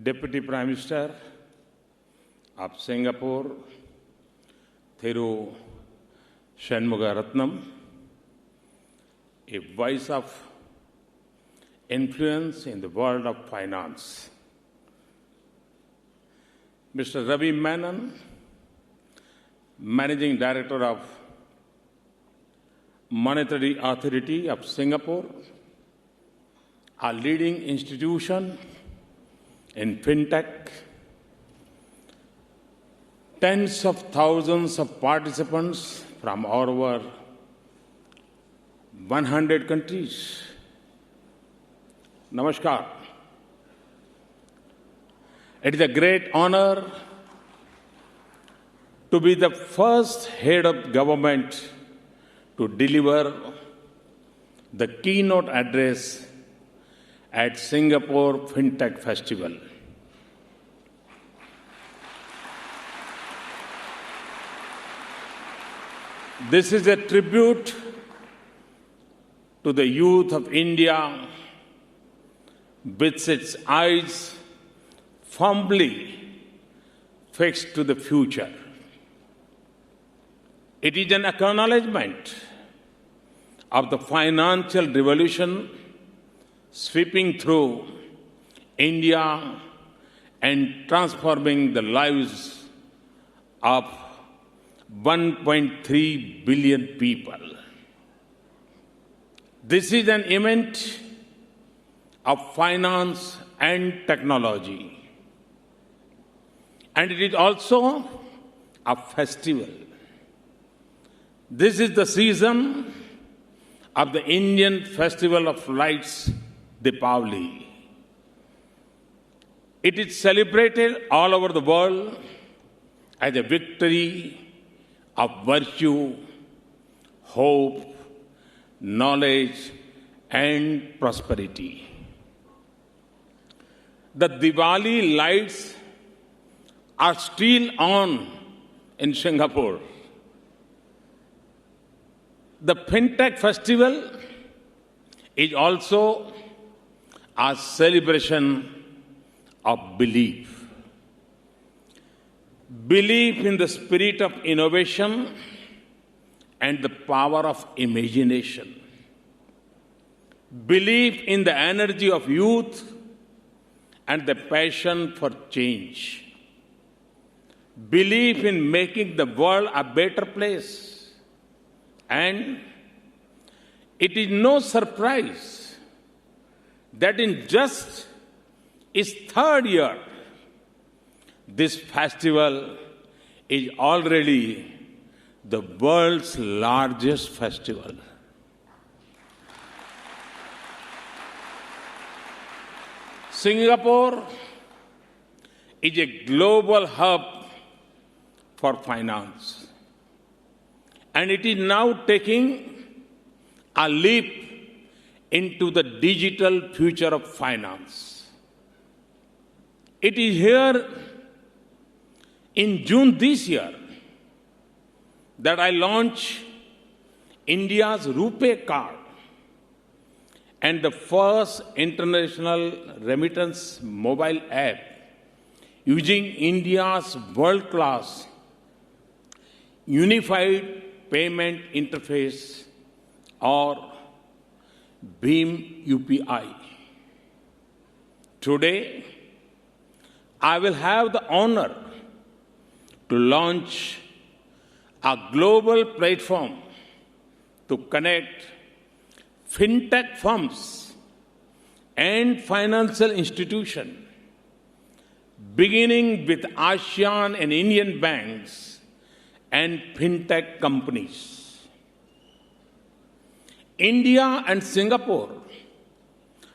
Deputy Prime Minister of Singapore, Thiru Shanmugaratnam, a voice of influence in the world of finance. Mr. Ravi Menon, Managing Director of Monetary Authority of Singapore, a leading institution in fintech. Tens of thousands of participants from over 100 countries. Namaskar. It is a great honor to be the first head of government to deliver the keynote address at Singapore FinTech Festival. This is a tribute to the youth of India with its eyes firmly fixed to the future. It is an acknowledgement of the financial revolution sweeping through India and transforming the lives of 1.3 billion people. This is an event of finance and technology. And it is also a festival. This is the season of the Indian Festival of Lights, Deepavali. It is celebrated all over the world as a victory of virtue, hope, knowledge, and prosperity. The Diwali lights are still on in Singapore. The FinTech Festival is also a celebration of belief. Belief in the spirit of innovation and the power of imagination. Belief in the energy of youth and the passion for change. Belief in making the world a better place. And it is no surprise that in just its third year, this festival is already the world's largest festival. Singapore is a global hub for finance. And it is now taking a leap into the digital future of finance. It is here in June this year that I launched India's RuPay card and the first international remittance mobile app using India's world-class unified payment interface or BHIM UPI. Today, I will have the honor to launch a global platform to connect fintech firms and financial institutions, beginning with ASEAN and Indian banks and fintech companies. India and Singapore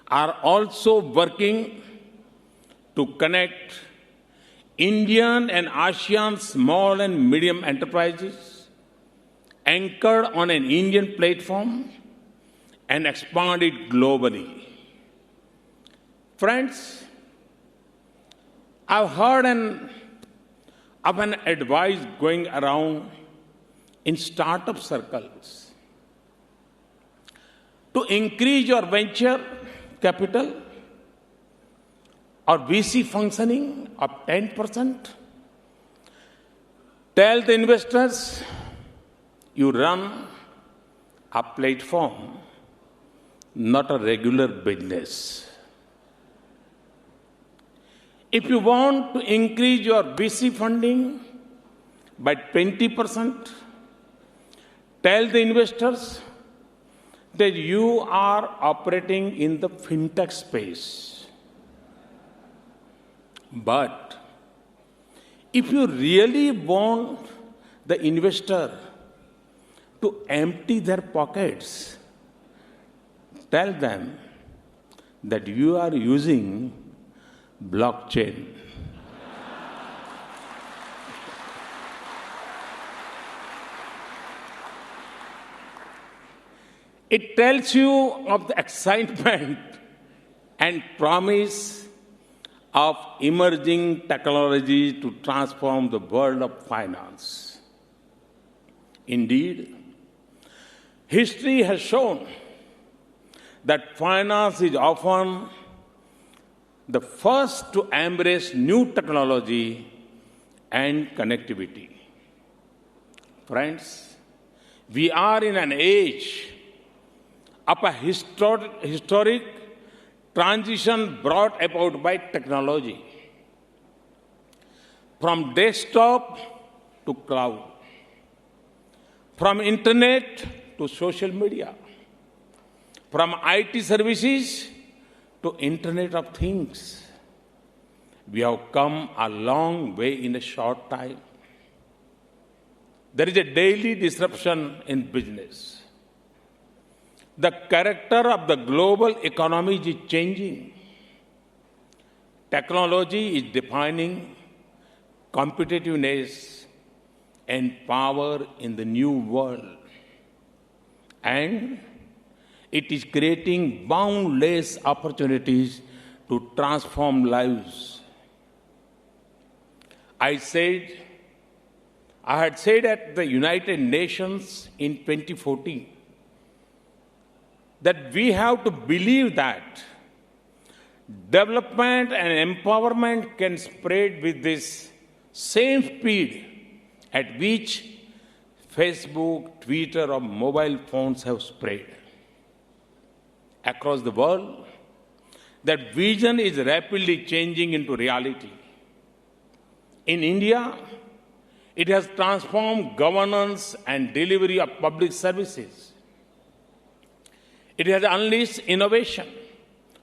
are also working to connect Indian and ASEAN small and medium enterprises anchored on an Indian platform and expand it globally. Friends, I've heard of an advice going around in startup circles to increase your venture capital or VC functioning of 10%. Tell the investors you run a platform, not a regular business. If you want to increase your VC funding by 20%, tell the investors that you are operating in the fintech space. But if you really want the investor to empty their pockets, tell them that you are using blockchain. It tells you of the excitement and promise of emerging technology to transform the world of finance. Indeed, history has shown that finance is often the first to embrace new technology and connectivity. Friends, we are in an age of a historic transition brought about by technology. From desktop to cloud, from internet to social media, from IT services to Internet of Things. We have come a long way in a short time. There is a daily disruption in business. The character of the global economy is changing. Technology is defining competitiveness and power in the new world. And it is creating boundless opportunities to transform lives. I had said at the United Nations in 2014 that we have to believe that development and empowerment can spread with this same speed at which Facebook, Twitter, or mobile phones have spread. Across the world, that vision is rapidly changing into reality. In India, it has transformed governance and delivery of public services. It has unleashed innovation,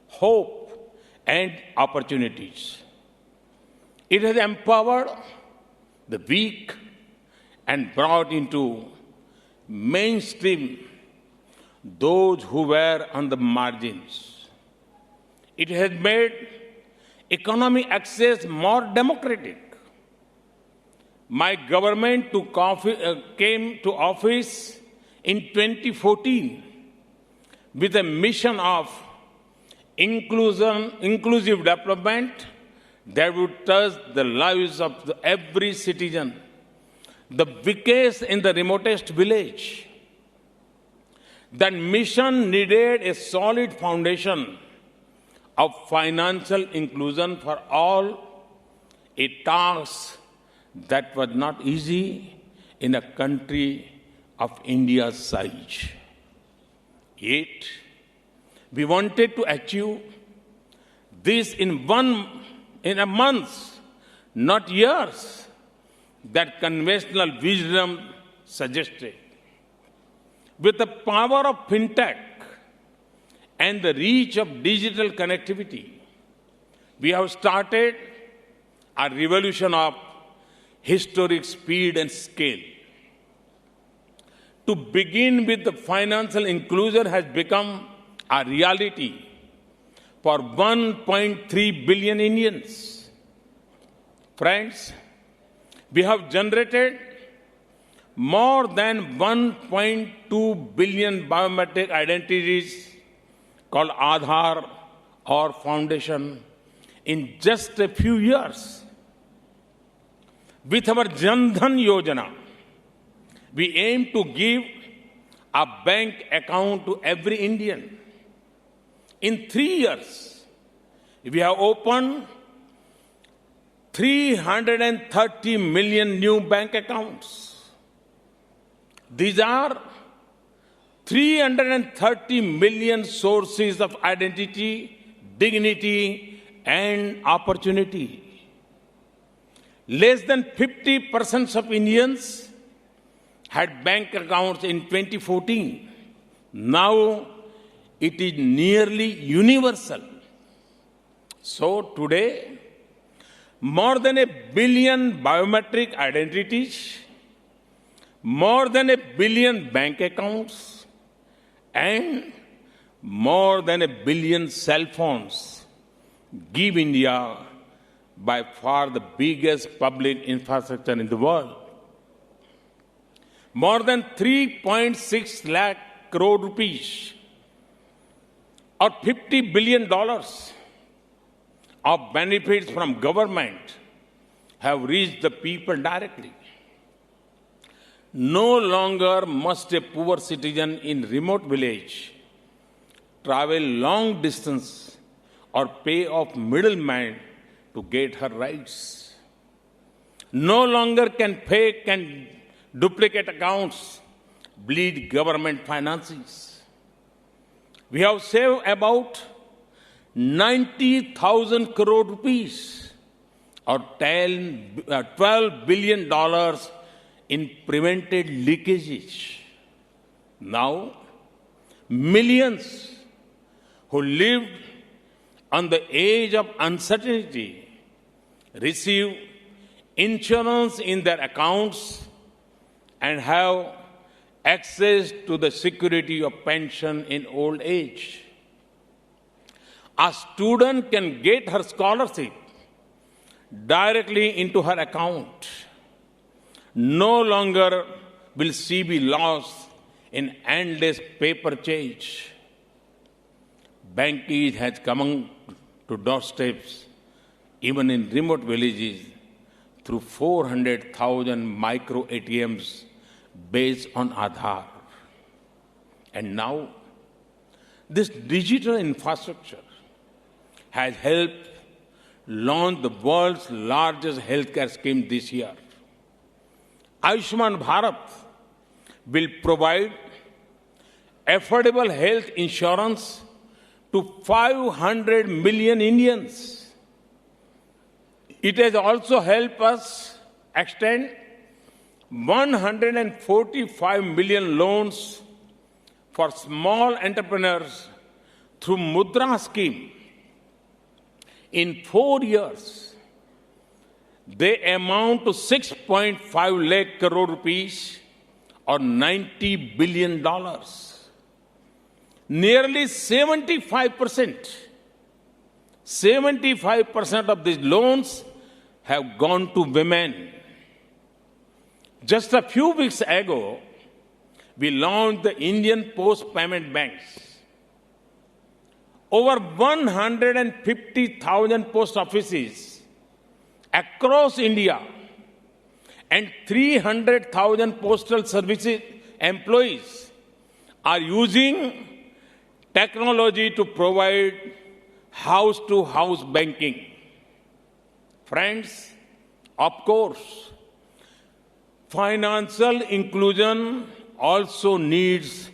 hope, and opportunities. It has empowered the weak and brought into mainstream those who were on the margins. It has made economic access more democratic. My government came to office in 2014 with a mission of inclusive development that would touch the lives of every citizen, the weakest in the remotest village. That mission needed a solid foundation of financial inclusion for all, a task that was not easy in a country of India's size. Yet, we wanted to achieve this in a month, not years, that conventional wisdom suggested. With the power of fintech and the reach of digital connectivity, we have started a revolution of historic speed and scale. To begin with, the financial inclusion has become a reality for 1.3 billion Indians. Friends, we have generated more than 1.2 billion biometric identities called Aadhaar or Foundation in just a few years. With our Jan Dhan Yojana, we aim to give a bank account to every Indian. In 3 years, we have opened 330 million new bank accounts. These are 330 million sources of identity, dignity, and opportunity. Less than 50% of Indians had bank accounts in 2014. Now it is nearly universal. So today, more than 1 billion biometric identities, more than 1 billion bank accounts, and more than 1 billion cell phones give India by far the biggest public infrastructure in the world. More than 3.6 lakh crore rupees or $50 billion of benefits from government have reached the people directly. No longer must a poor citizen in remote village travel long distance or pay off middlemen to get her rights. No longer can fake and duplicate accounts bleed government finances. We have saved about 90,000 crore rupees or $12 billion in prevented leakages. Now, millions who lived on the edge of uncertainty receive insurance in their accounts and have access to the security of pension in old age. A student can get her scholarship directly into her account. No longer will she be lost in endless paper chase. Banking has come to doorsteps, even in remote villages, through 400,000 micro ATMs based on Aadhaar. And now, this digital infrastructure has helped launch the world's largest healthcare scheme this year. Ayushman Bharat will provide affordable health insurance to 500 million Indians. It has also helped us extend 145 million loans for small entrepreneurs through Mudra scheme. In 4 years, they amount to 6.5 lakh crore rupees or $90 billion. Nearly 75% of these loans have gone to women. Just a few weeks ago, we launched the Indian Post Payment Banks. Over 150,000 post offices across India and 300,000 postal services employees are using technology to provide house-to-house banking. Friends, of course, financial inclusion also needs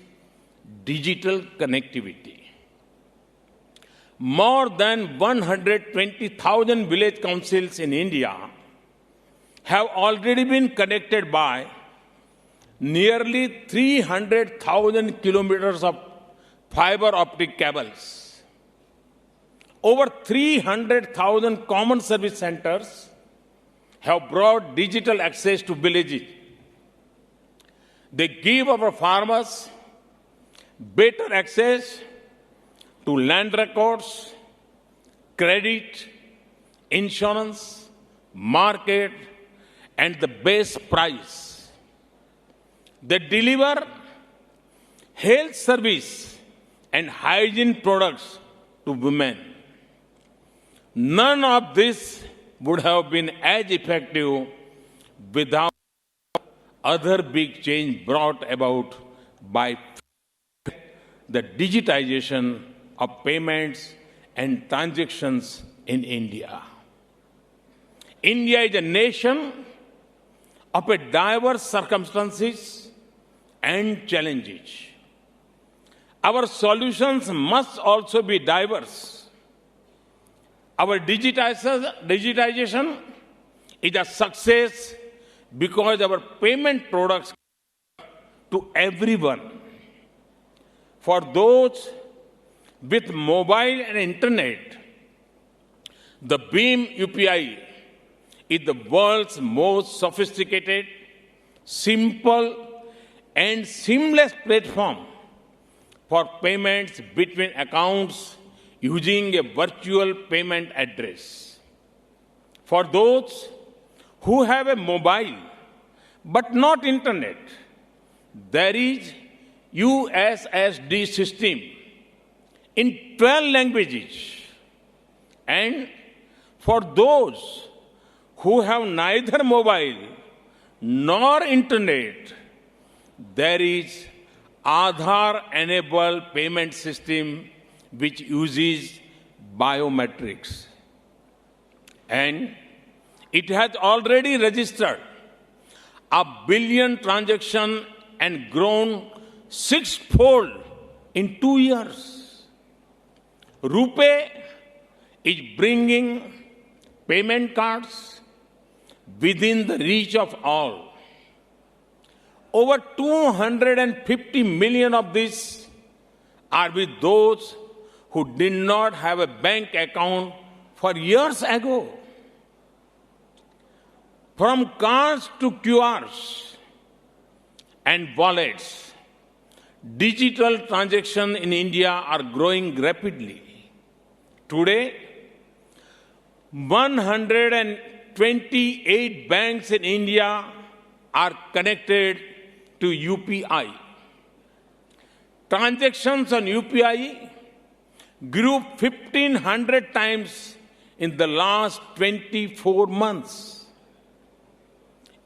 digital connectivity. More than 120,000 village councils in India have already been connected by nearly 300,000 kilometers of fiber optic cables. Over 300,000 common service centers have brought digital access to villages. They give our farmers better access to land records, credit, insurance, market, and the best price. They deliver health service and hygiene products to women. None of this would have been as effective without other big change brought about by the digitization of payments and transactions in India. India is a nation of a diverse circumstances and challenges. Our solutions must also be diverse. Our digitization is a success because our payment products to everyone. For those with mobile and internet, the BHIM UPI is the world's most sophisticated, simple, and seamless platform for payments between accounts using a virtual payment address. For those who have a mobile but not internet, there is USSD system in 12 languages. And for those who have neither mobile nor internet, there is Aadhaar-enabled payment system which uses biometrics. And it has already registered 1 billion transactions and grown sixfold in 2 years. RuPay is bringing payment cards within the reach of all. Over 250 million of these are with those who did not have a bank account for years ago. From cards to QRs and wallets, digital transactions in India are growing rapidly. Today, 128 banks in India are connected to UPI. Transactions on UPI grew 1,500 times in the last 24 months.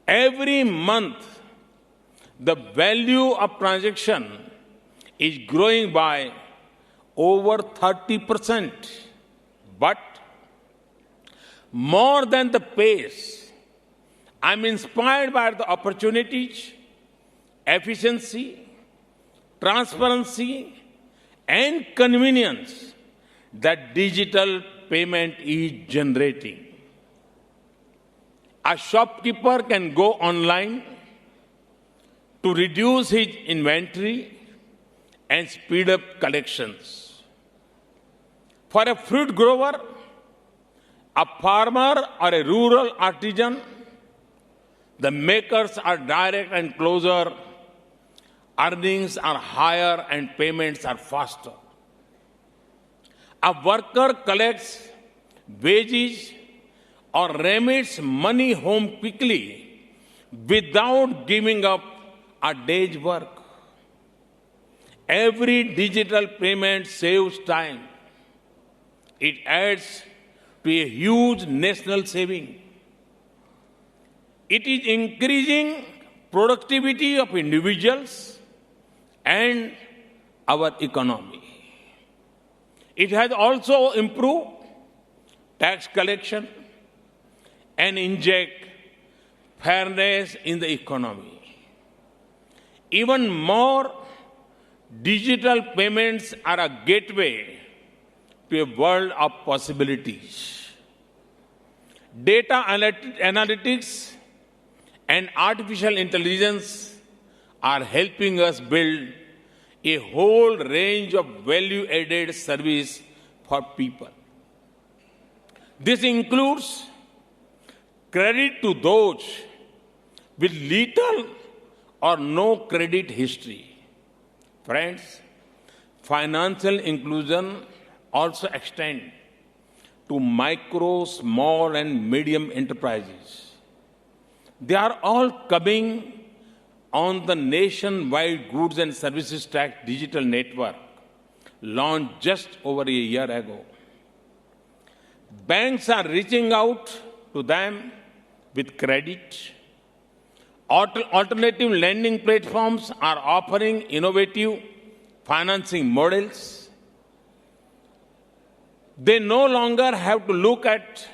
Every month, the value of transaction is growing by over 30%. But more than the pace, I'm inspired by the opportunities, efficiency, transparency, and convenience that digital payment is generating. A shopkeeper can go online to reduce his inventory and speed up collections. For a fruit grower, a farmer, or a rural artisan, the makers are direct and closer, earnings are higher, and payments are faster. A worker collects wages or remits money home quickly without giving up a day's work. Every digital payment saves time. It adds to a huge national saving. It is increasing productivity of individuals and our economy. It has also improved tax collection and inject fairness in the economy. Even more, digital payments are a gateway to a world of possibilities. Data analytics and artificial intelligence are helping us build a whole range of value-added service for people. This includes credit to those with little or no credit history. Friends, financial inclusion also extends to micro, small, and medium enterprises. They are all coming on the nationwide goods and services tax digital network launched just over a year ago. Banks are reaching out to them with credit. Alternative lending platforms are offering innovative financing models. They no longer have to look at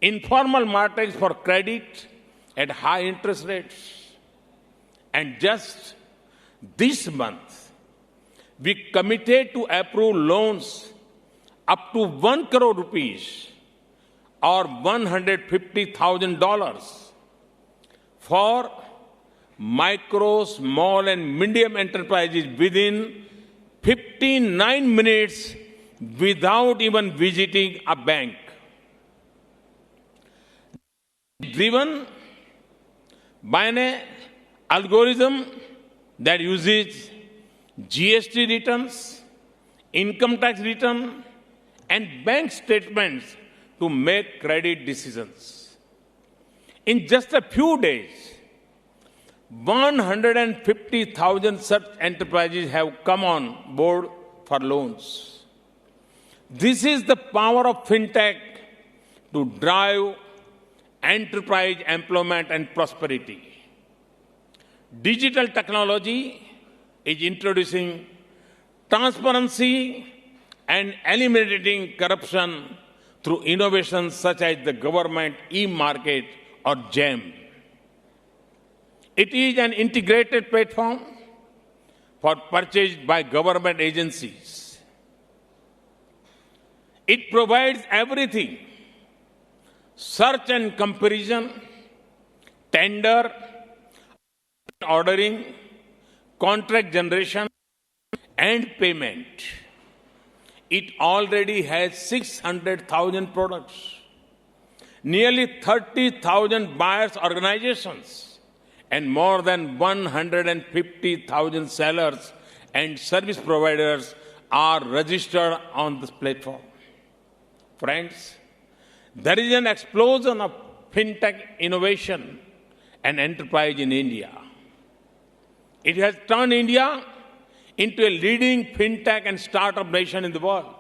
informal markets for credit at high interest rates. And just this month, we committed to approve loans up to 1 crore rupees or $150,000 for micro, small and medium enterprises within 59 minutes without even visiting a bank. Driven by an algorithm that uses GST returns, income tax return, and bank statements to make credit decisions. In just a few days, 150,000 such enterprises have come on board for loans. This is the power of fintech to drive enterprise employment and prosperity. Digital technology is introducing transparency and eliminating corruption through innovations such as the government e-market or GEM. It is an integrated platform for purchase by government agencies. It provides everything: search and comparison, tender, ordering, contract generation, and payment. It already has 600,000 products, nearly 30,000 buyers organizations, and more than 150,000 sellers and service providers are registered on this platform. Friends, there is an explosion of fintech innovation and enterprise in India. It has turned India into a leading fintech and startup nation in the world.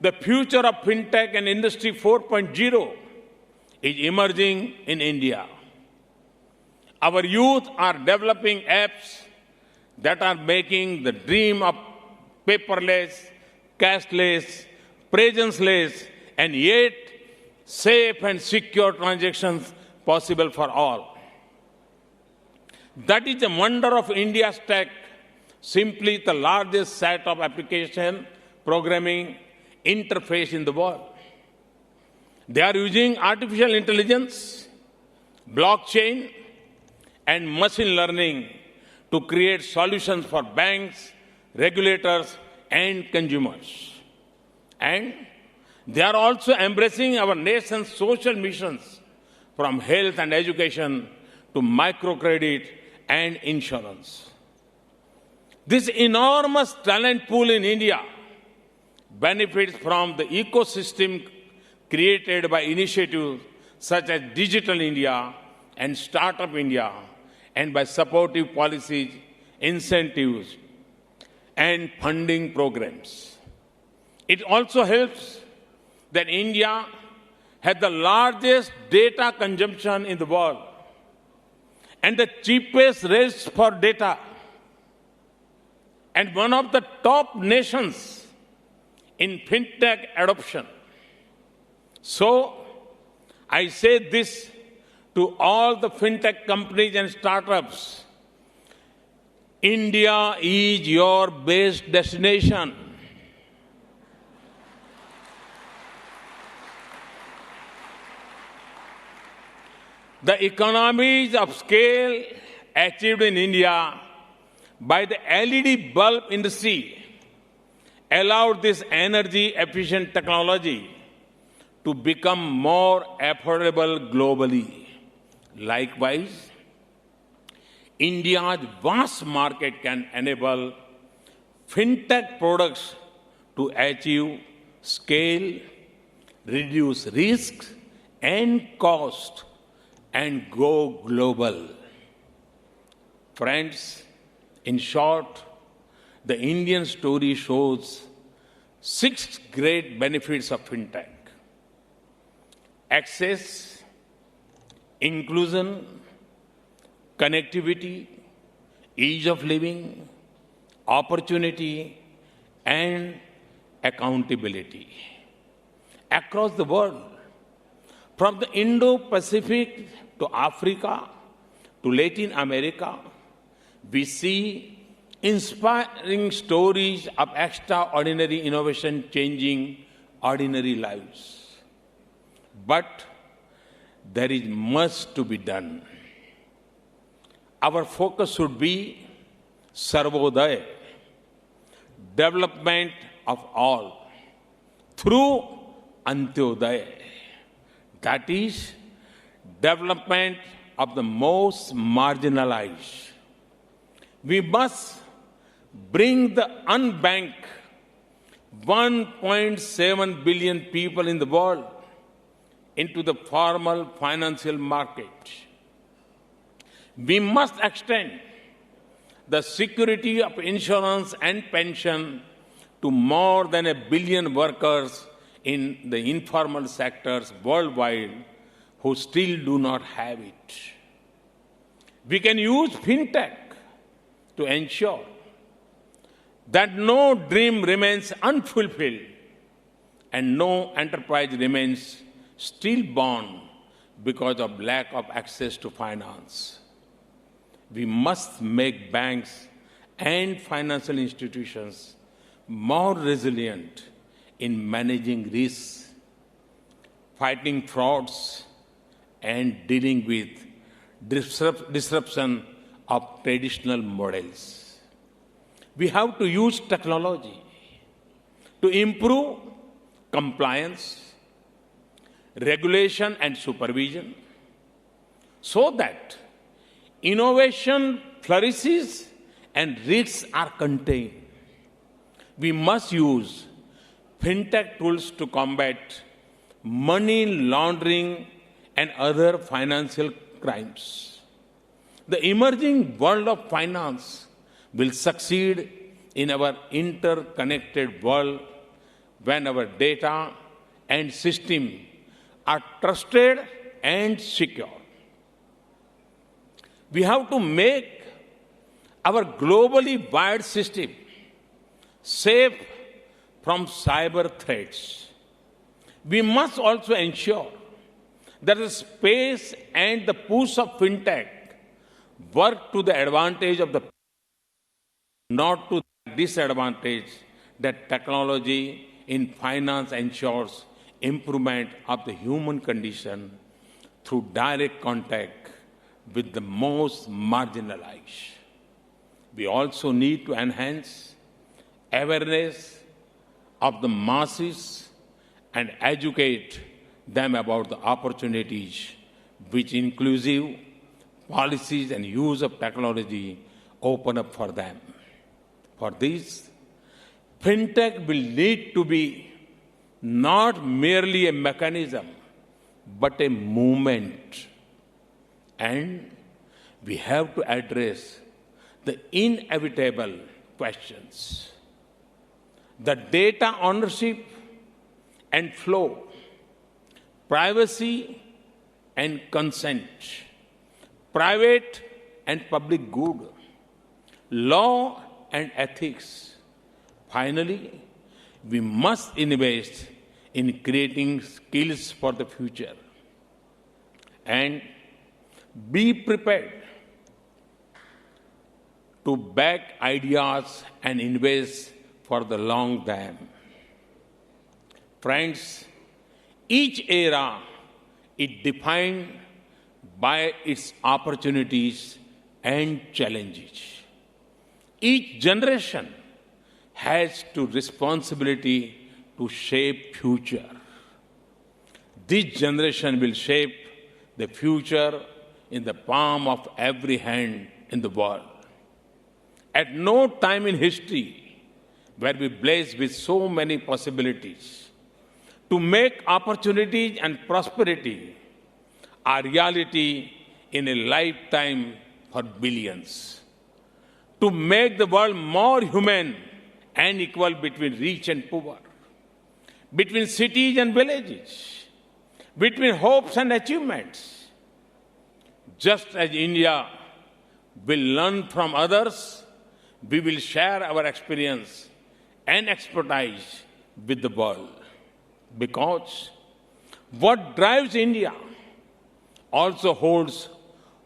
The future of fintech and Industry 4.0 is emerging in India. Our youth are developing apps that are making the dream of paperless, cashless, presenceless, and yet safe and secure transactions possible for all. That is the wonder of India's tech, simply the largest set of application programming interface in the world. They are using artificial intelligence, blockchain, and machine learning to create solutions for banks, regulators, and consumers. And they are also embracing our nation's social missions, from health and education to microcredit and insurance. This enormous talent pool in India benefits from the ecosystem created by initiatives such as Digital India and Startup India, and by supportive policies, incentives, and funding programs. It also helps that India has the largest data consumption in the world and the cheapest rates for data, and one of the top nations in fintech adoption. So, I say this to all the fintech companies and startups: India is your best destination. The economies of scale achieved in India by the LED bulb industry allowed this energy-efficient technology to become more affordable globally. Likewise, India's vast market can enable fintech products to achieve scale, reduce risks and cost, and go global. Friends, in short, the Indian story shows 6 great benefits of fintech: access, inclusion, connectivity, ease of living, opportunity, and accountability. Across the world, From the Indo-Pacific to Africa to Latin America, we see inspiring stories of extraordinary innovation changing ordinary lives. But there is much to be done. Our focus should be Sarvodaya, development of all, through Antyodaya, that is, development of the most marginalized. We must bring the unbanked 1.7 billion people in the world into the formal financial market. We must extend the security of insurance and pension to more than 1 billion workers in the informal sectors worldwide who still do not have it. We can use fintech to ensure that no dream remains unfulfilled and no enterprise remains stillborn because of lack of access to finance. We must make banks and financial institutions more resilient in managing risks, fighting frauds, and dealing with disruption of traditional models. We have to use technology to improve compliance, regulation, and supervision so that innovation flourishes and risks are contained. We must use fintech tools to combat money laundering and other financial crimes. The emerging world of finance will succeed in our interconnected world when our data and systems are trusted and secure. We have to make our globally wide system safe from cyber threats. We must also ensure that the space and the push of fintech work to the advantage of the people, not to the disadvantage that technology in finance ensures improvement of the human condition through direct contact with the most marginalized. We also need to enhance awareness of the masses and educate them about the opportunities which inclusive policies and use of technology open up for them. For this, fintech will need to be not merely a mechanism, but a movement. And we have to address the inevitable questions. The data ownership and flow, privacy and consent, private and public good, law and ethics. Finally, we must invest in creating skills for the future and be prepared to back ideas and invest for the long term. Friends, each era is defined by its opportunities and challenges. Each generation has to responsibility to shape future. This generation will shape the future in the palm of every hand in the world. At no time in history were we blessed with so many possibilities to make opportunities and prosperity a reality in a lifetime for billions. To make the world more human and equal between rich and poor, between cities and villages, between hopes and achievements. Just as India will learn from others, we will share our experience and expertise with the world. Because What drives India also holds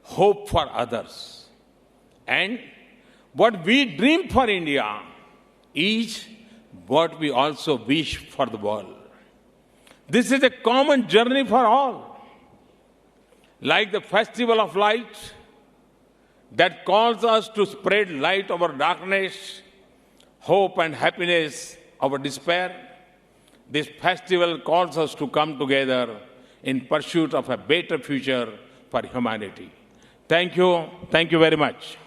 hope for others. And what we dream for India is what we also wish for the world. This is a common journey for all. Like the Festival of Light that calls us to spread light over darkness, hope and happiness over despair, this festival calls us to come together in pursuit of a better future for humanity. Thank you. Thank you very much.